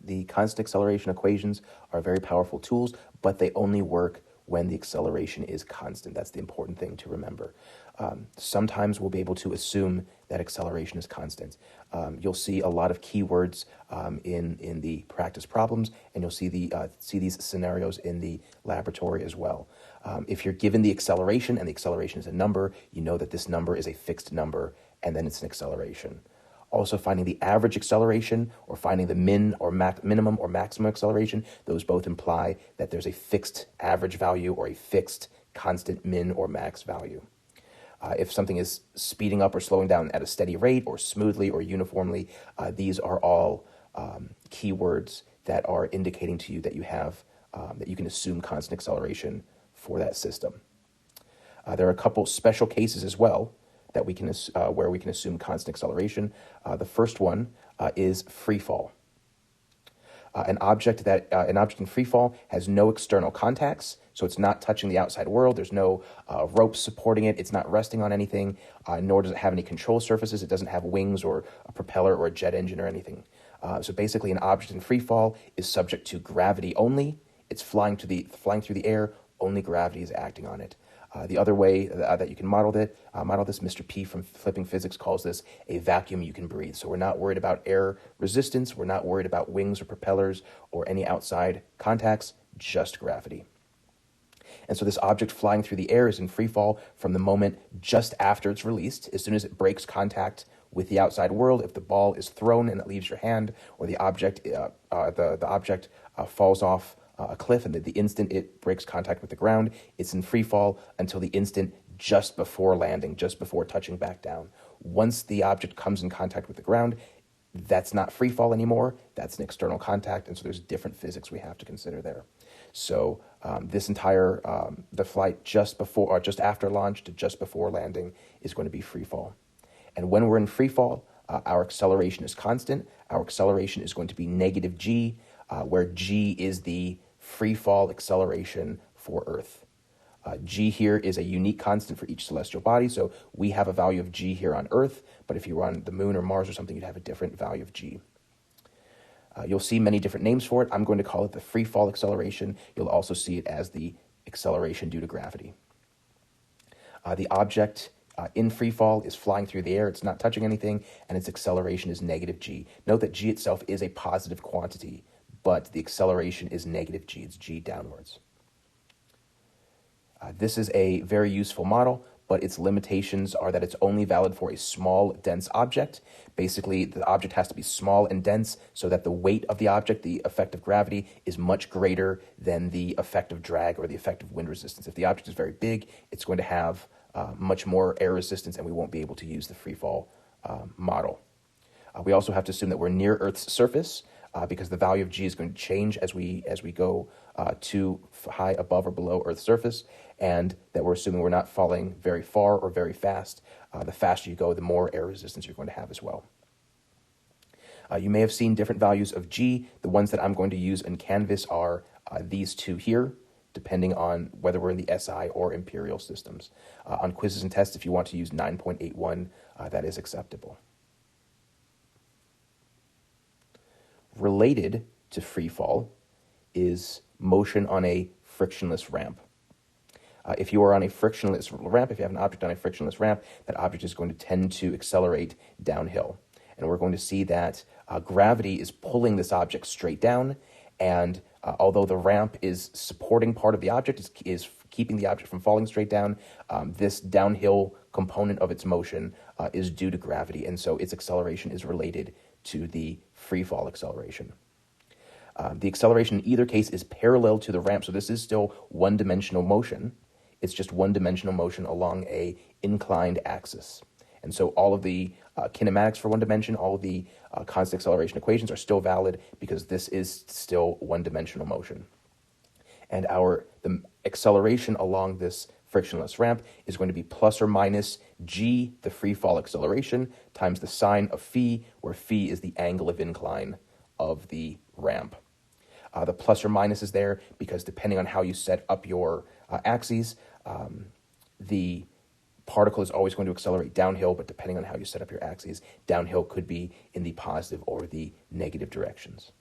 the constant acceleration equations are very powerful tools, but they only work when the acceleration is constant. That's the important thing to remember. Sometimes we'll be able to assume that acceleration is constant. You'll see a lot of keywords in the practice problems, and you'll see these scenarios in the laboratory as well. If you're given the acceleration and the acceleration is a number, you know that this number is a fixed number, and then it's an acceleration. Also, finding the average acceleration or finding the minimum or maximum acceleration, those both imply that there's a fixed average value or a fixed constant min or max value. If something is speeding up or slowing down at a steady rate or smoothly or uniformly, these are all keywords that are indicating to you that you have that you can assume constant acceleration for that system. There are a couple special cases as well that we can where we can assume constant acceleration. The first one is free fall. An object in free fall has no external contacts, so it's not touching the outside world. There's no ropes supporting it. It's not resting on anything, nor does it have any control surfaces. It doesn't have wings or a propeller or a jet engine or anything. So basically, an object in free fall is subject to gravity only. It's flying through the air. Only gravity is acting on it. The other way that you can model this, Mr. P from Flipping Physics calls this a vacuum you can breathe. So we're not worried about air resistance. We're not worried about wings or propellers or any outside contacts, just gravity. And so this object flying through the air is in free fall from the moment just after it's released. As soon as it breaks contact with the outside world, if the ball is thrown and it leaves your hand, or the object falls off a cliff, and the instant it breaks contact with the ground, it's in free fall until the instant just before landing, just before touching back down. Once the object comes in contact with the ground, that's not free fall anymore. That's an external contact, and so there's different physics we have to consider there. So this entire the flight just before or just after launch to just before landing is going to be free fall. And when we're in free fall, our acceleration is constant. Our acceleration is going to be negative g, where g is the free fall acceleration for Earth. G here is a unique constant for each celestial body, so we have a value of g here on Earth, but if you were on the moon or Mars or something, you'd have a different value of g. You'll see many different names for it. I'm going to call it the free fall acceleration. You'll also see it as the acceleration due to gravity. The object in free fall is flying through the air. It's not touching anything, and its acceleration is negative g. Note that g itself is a positive quantity, but the acceleration is negative g. It's g downwards. This is a very useful model, but its limitations are that it's only valid for a small, dense object. Basically, the object has to be small and dense so that the weight of the object, the effect of gravity, is much greater than the effect of drag or the effect of wind resistance. If the object is very big, it's going to have much more air resistance, and we won't be able to use the free fall model. We also have to assume that we're near Earth's surface, because the value of g is going to change as we go too high above or below Earth's surface, and that we're assuming we're not falling very far or very fast. The faster you go, the more air resistance you're going to have as well. You may have seen different values of g. The ones that I'm going to use in Canvas are these two here, depending on whether we're in the SI or imperial systems. On quizzes and tests, if you want to use 9.81, that is acceptable. Related to free fall is motion on a frictionless ramp. If you are on a frictionless ramp, if you have an object on a frictionless ramp, that object is going to tend to accelerate downhill. And we're going to see that gravity is pulling this object straight down, and although the ramp is supporting part of the object, is keeping the object from falling straight down, this downhill component of its motion is due to gravity, and so its acceleration is related to the free fall acceleration. The acceleration in either case is parallel to the ramp, so this is still one-dimensional motion. It's just one-dimensional motion along a inclined axis. And so all of the kinematics for one dimension, all of the constant acceleration equations are still valid because this is still one-dimensional motion. And the acceleration along this frictionless ramp is going to be plus or minus g, the free fall acceleration, times the sine of phi, where phi is the angle of incline of the ramp. The plus or minus is there because depending on how you set up your axes, the particle is always going to accelerate downhill, but depending on how you set up your axes, downhill could be in the positive or the negative directions.